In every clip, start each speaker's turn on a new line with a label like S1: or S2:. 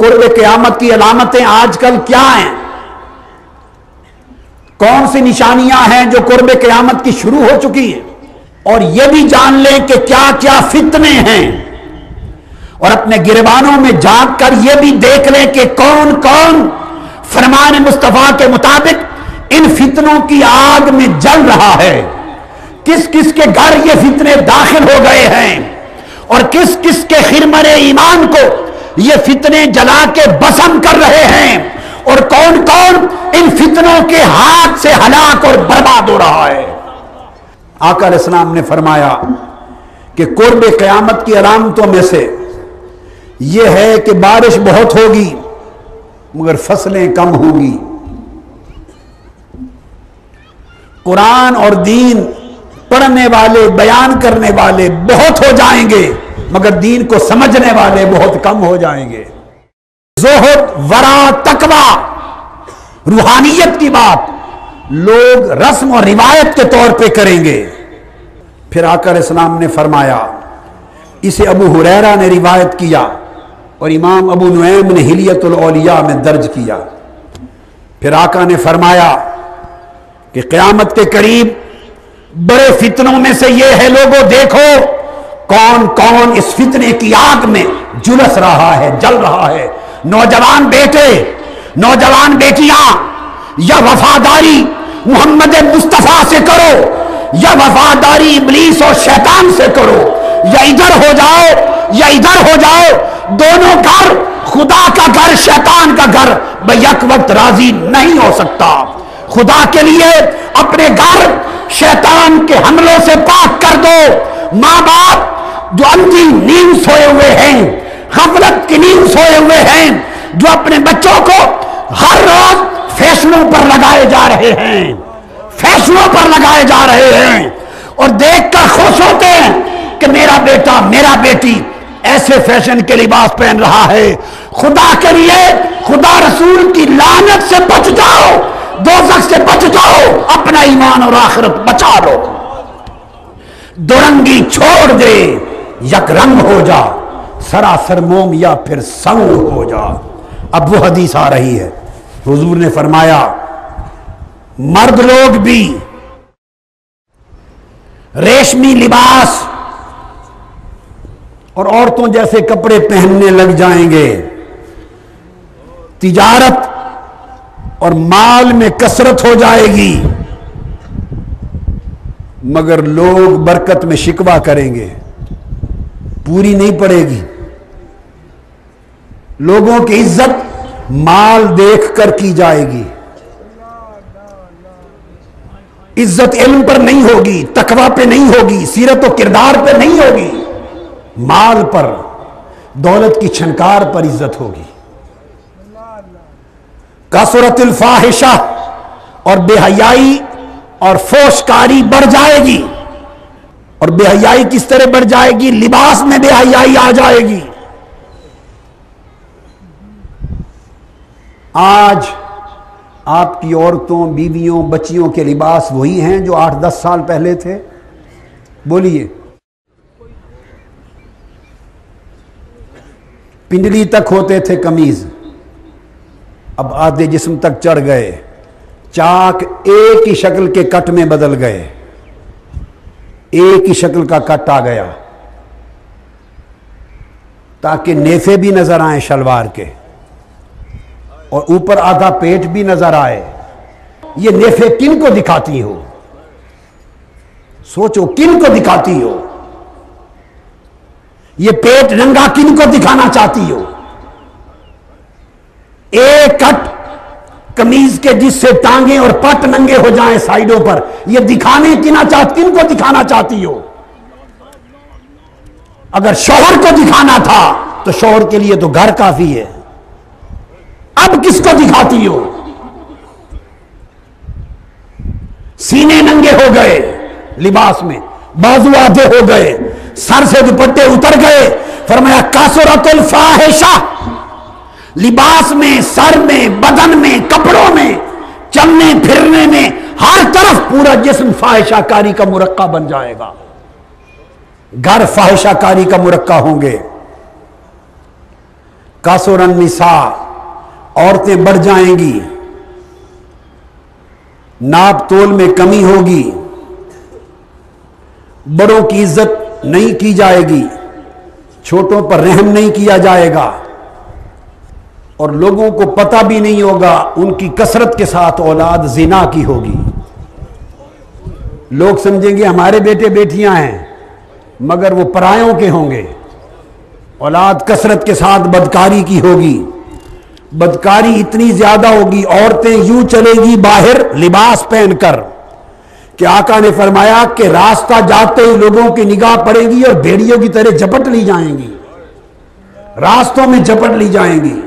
S1: قرب قیامت کی علامتیں آج کل کیا ہیں؟ کون سی نشانیاں ہیں جو قرب قیامت کی شروع ہو چکی ہیں؟ اور یہ بھی جان لیں کہ کیا کیا فتنے ہیں، اور اپنے گریبانوں میں جھانک کر یہ بھی دیکھ لیں کہ کون کون فرمان مصطفیٰ کے مطابق ان فتنوں کی آگ میں جل رہا ہے، کس کس کے گھر یہ فتنے داخل ہو گئے ہیں، اور کس کس کے خرمن ایمان کو یہ فتنے جلا کے بسم کر رہے ہیں، اور کون کون ان فتنوں کے ہاتھ سے ہلاک اور برباد ہو رہا ہے۔ آقا علیہ السلام نے فرمایا کہ قرب قیامت کی علامتوں میں سے یہ ہے کہ بارش بہت ہوگی مگر فصلیں کم ہوں گی، قرآن اور دین پڑھنے والے بیان کرنے والے بہت ہو جائیں گے مگر دین کو سمجھنے والے بہت کم ہو جائیں گے۔ زہد، ورع، تقویٰ، روحانیت کی بات لوگ رسم اور روایت کے طور پہ کریں گے۔ پھر آقا علیہ السلام نے فرمایا، اسے ابو ہریرہ نے روایت کیا اور امام ابو نعیم نے حلیۃ الاولیاء میں درج کیا۔ پھر آقا نے فرمایا کہ قیامت کے قریب بڑے فتنوں میں سے یہ ہے، لوگوں دیکھو کون کون اس فتنے کی آگ میں جلس رہا ہے، جل رہا ہے۔ نوجوان بیٹے، نوجوان بیٹیاں، یا وفاداری محمد مصطفیٰ سے کرو یا وفاداری ابلیس اور شیطان سے کرو، یا ادھر ہو جاؤ یا ادھر ہو جاؤ، دونوں گھر، خدا کا گھر شیطان کا گھر بیک وقت راضی نہیں ہو سکتا۔ خدا کے لیے اپنے گھر شیطان کے حملوں سے پاک کر دو۔ ماں باپ جو اندھی نیند سوئے ہوئے ہیں، غفلت کی نیند سوئے ہوئے ہیں، جو اپنے بچوں کو ہر روز فیشنوں پر لگائے جا رہے ہیں، فیشنوں پر لگائے جا رہے ہیں، اور دیکھ کر خوش ہوتے ہیں کہ میرا بیٹا میرا بیٹی ایسے فیشن کے لباس پہن رہا ہے، خدا کے لیے خدا رسول کی لعنت سے بچ جاؤ، دوزخ سے بچ جاؤ، اپنا ایمان اور آخرت بچا لو۔ دورنگی چھوڑ دے، یک رنگ ہو جا، سراسر موم یا پھر سنگ ہو جا۔ اب وہ حدیث آ رہی ہے، حضور نے فرمایا مرد لوگ بھی ریشمی لباس اور عورتوں جیسے کپڑے پہننے لگ جائیں گے، تجارت اور مال میں کثرت ہو جائے گی، مگر لوگ برکت میں شکوہ کریں گے، پوری نہیں پڑے گی۔ لوگوں کی عزت مال دیکھ کر کی جائے گی، عزت علم پر نہیں ہوگی، تقویٰ پہ نہیں ہوگی، سیرت و کردار پہ نہیں ہوگی، مال پر، دولت کی چھنکار پر عزت ہوگی۔ کثرت الفاحشہ، اور بے حیائی اور فحشکاری بڑھ جائے گی۔ اور بے حیائی کس طرح بڑھ جائے گی؟ لباس میں بے حیائی آ جائے گی۔ آج آپ کی عورتوں، بیویوں، بچیوں کے لباس وہی ہیں جو 8-10 سال پہلے تھے؟ بولیے۔ پنڈلی تک ہوتے تھے قمیض، اب آدھے جسم تک چڑھ گئے، چاک ایک ہی شکل کے کٹ میں بدل گئے، ایک ہی شکل کا کٹ آ گیا تاکہ نیفے بھی نظر آئیں شلوار کے، اور اوپر آدھا پیٹ بھی نظر آئے۔ یہ نیفے کن کو دکھاتی ہو؟ سوچو کن کو دکھاتی ہو؟ یہ پیٹ ننگا کن کو دکھانا چاہتی ہو؟ ایک کٹ قمیض کے جس سے ٹانگیں اور پٹ ننگے ہو جائیں سائیڈوں پر، یہ دکھانے کن کو دکھانا چاہتی ہو؟ اگر شوہر کو دکھانا تھا تو شوہر کے لیے تو گھر کافی ہے، اب کس کو دکھاتی ہو؟ سینے ننگے ہو گئے لباس میں، بازو آدھے ہو گئے، سر سے دوپٹے اتر گئے۔ فرمایا کثرت الفاحشہ، لباس میں، سر میں، بدن میں، کپڑوں میں، چلنے پھرنے میں، ہر طرف پورا جسم فاحشہ کاری کا مرقع بن جائے گا، گھر فاحشہ کاری کا مرقع ہوں گے۔ کثر النساء، عورتیں بڑھ جائیں گی، ناپ تول میں کمی ہوگی، بڑوں کی عزت نہیں کی جائے گی، چھوٹوں پر رحم نہیں کیا جائے گا، اور لوگوں کو پتہ بھی نہیں ہوگا ان کی کثرت کے ساتھ اولاد زنا کی ہوگی۔ لوگ سمجھیں گے ہمارے بیٹے بیٹیاں ہیں مگر وہ پرایوں کے ہوں گے۔ اولاد کثرت کے ساتھ بدکاری کی ہوگی، بدکاری اتنی زیادہ ہوگی، عورتیں یوں چلے گی باہر لباس پہن کر کہ آقا نے فرمایا کہ راستہ جاتے ہی لوگوں کی نگاہ پڑے گی اور بھیڑیوں کی طرح جھپٹ لی جائیں گی، راستوں میں جھپٹ لی جائیں گی،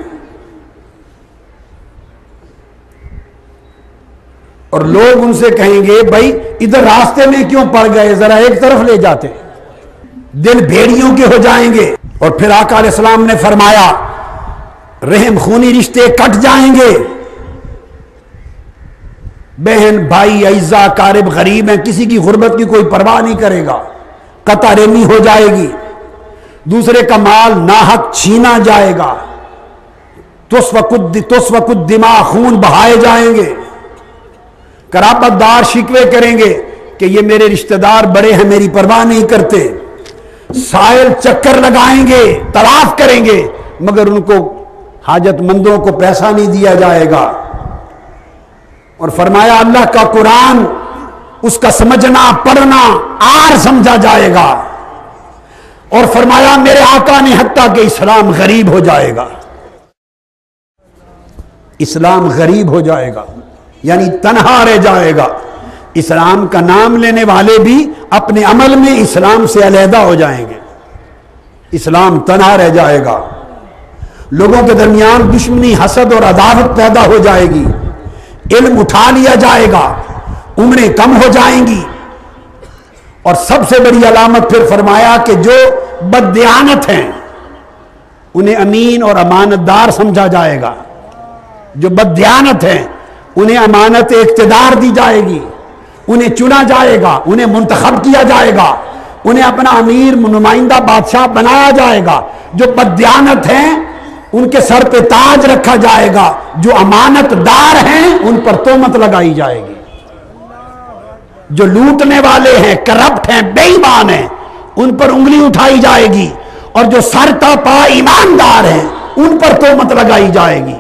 S1: اور لوگ ان سے کہیں گے بھائی ادھر راستے میں کیوں پڑ گئے، ذرا ایک طرف لے جاتے، دل بھیڑیوں کے ہو جائیں گے۔ اور پھر آقا علیہ السلام نے فرمایا رحم خونی رشتے کٹ جائیں گے، بہن بھائی اعزا قارب غریب ہیں، کسی کی غربت کی کوئی پرواہ نہیں کرے گا، قطع رحمی ہو جائے گی، دوسرے کا مال ناحق چھینا جائے گا، تسفک الدماء، خون بہائے جائیں گے، قرابت دار شکوے کریں گے کہ یہ میرے رشتہ دار بڑے ہیں میری پرواہ نہیں کرتے، سائل چکر لگائیں گے، طواف کریں گے مگر ان کو حاجت مندوں کو پیسہ نہیں دیا جائے گا۔ اور فرمایا اللہ کا قرآن اس کا سمجھنا پڑھنا آر سمجھا جائے گا، اور فرمایا میرے آقا نے حتیٰ کہ اسلام غریب ہو جائے گا، اسلام غریب ہو جائے گا یعنی تنہا رہ جائے گا، اسلام کا نام لینے والے بھی اپنے عمل میں اسلام سے علیحدہ ہو جائیں گے، اسلام تنہا رہ جائے گا، لوگوں کے درمیان دشمنی حسد اور عداوت پیدا ہو جائے گی، علم اٹھا لیا جائے گا، عمریں کم ہو جائیں گی، اور سب سے بڑی علامت پھر فرمایا کہ جو بددیانت ہیں انہیں امین اور امانت دار سمجھا جائے گا، جو بددیانت ہیں انہیں امانت اقتدار دی جائے گی، انہیں چنا جائے گا، انہیں منتخب کیا جائے گا، انہیں اپنا امیر نمائندہ بادشاہ بنایا جائے گا، جو بددیانت ہیں ان کے سر پہ تاج رکھا جائے گا، جو امانت دار ہیں ان پر تہمت لگائی جائے گی، جو لوٹنے والے ہیں کرپٹ ہیں بے ایمان ہیں ان پر انگلی اٹھائی جائے گی، اور جو سر تا پا ایماندار ہیں ان پر تہمت لگائی جائے گی۔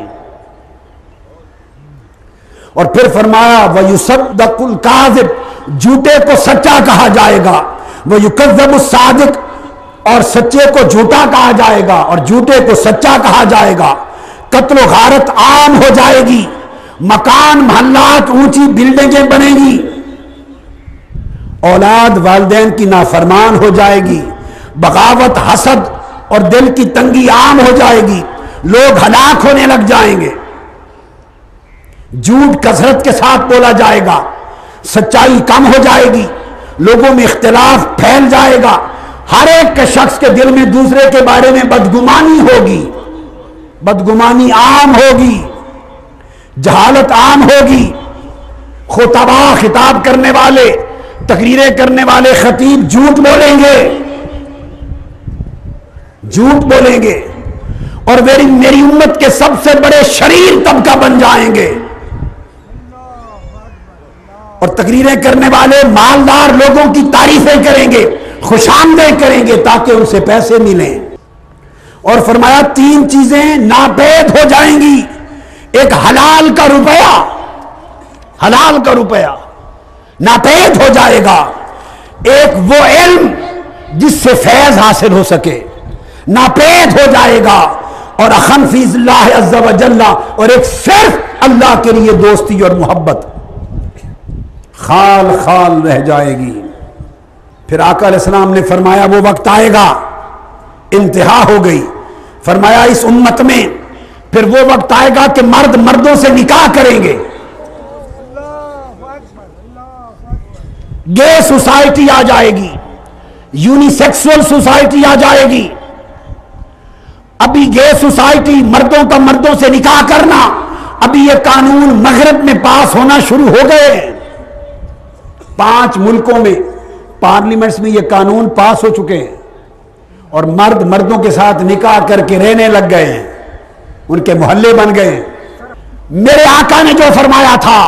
S1: اور پھر فرمایا وَيُصَدَّقُ الْكَاذِبُ، جھوٹے کو سچا کہا جائے گا، وَيُكَذَّبُ الصَّادِقُ، اور سچے کو جھوٹا کہا جائے گا اور جھوٹے کو سچا کہا جائے گا، قتل و غارت عام ہو جائے گی، مکان محلات اونچی بلڈنگیں بنیں گی، اولاد والدین کی نافرمان ہو جائے گی، بغاوت حسد اور دل کی تنگی عام ہو جائے گی، لوگ ہلاک ہونے لگ جائیں گے، جھوٹ کثرت کے ساتھ بولا جائے گا، سچائی کم ہو جائے گی، لوگوں میں اختلاف پھیل جائے گا، ہر ایک کے شخص کے دل میں دوسرے کے بارے میں بدگمانی ہوگی، بدگمانی عام ہوگی، جہالت عام ہوگی، خطبا خطاب کرنے والے تقریریں کرنے والے خطیب جھوٹ بولیں گے، جھوٹ بولیں گے، اور میری امت کے سب سے بڑے شریر طبقہ بن جائیں گے، اور تقریریں کرنے والے مالدار لوگوں کی تعریفیں کریں گے، خوش آمدیں کریں گے تاکہ ان سے پیسے ملیں۔ اور فرمایا 3 چیزیں ناپید ہو جائیں گی، ایک حلال کا روپیہ، حلال کا روپیہ ناپید ہو جائے گا، ایک وہ علم جس سے فیض حاصل ہو سکے ناپید ہو جائے گا، اور اخن فی اللہ عز و جل، اور ایک صرف اللہ کے لیے دوستی اور محبت خال خال رہ جائے گی۔ پھر آقا علیہ السلام نے فرمایا وہ وقت آئے گا، انتہا ہو گئی، فرمایا اس امت میں پھر وہ وقت آئے گا کہ مرد مردوں سے نکاح کریں گے، گے سوسائٹی آ جائے گی، یونی سیکسول سوسائٹی آ جائے گی۔ ابھی گے سوسائٹی، مردوں کا مردوں سے نکاح کرنا، ابھی یہ قانون مغرب میں پاس ہونا شروع ہو گئے ہیں، 5 ملکوں میں پارلیمنٹس میں یہ قانون پاس ہو چکے ہیں، اور مرد مردوں کے ساتھ نکاح کر کے رہنے لگ گئے ہیں۔ ان کے محلے بن گئے. میرے آقا نے جو فرمایا تھا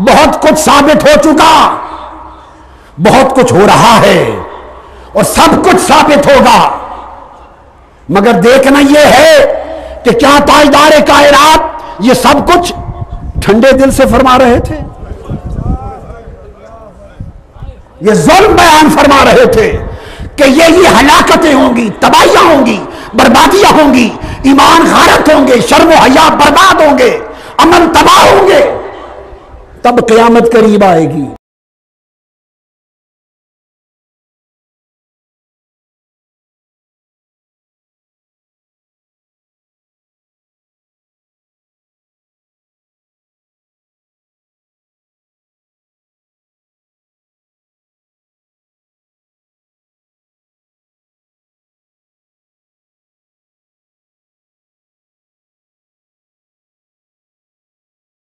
S1: بہت کچھ ثابت ہو چکا, بہت کچھ ہو رہا ہے اور سب کچھ ثابت ہوگا, مگر دیکھنا یہ ہے کہ کیا تاجدار کائنات یہ سب کچھ ٹھنڈے دل سے فرما رہے تھے؟ یہ ظلم بیان فرما رہے تھے کہ یہ ہلاکتیں ہوں گی, تباہیاں ہوں گی, بربادیاں ہوں گی, ایمان غارت ہوں گے, شرم و حیا برباد ہوں گے, امن تباہ ہوں گے, تب قیامت قریب آئے گی.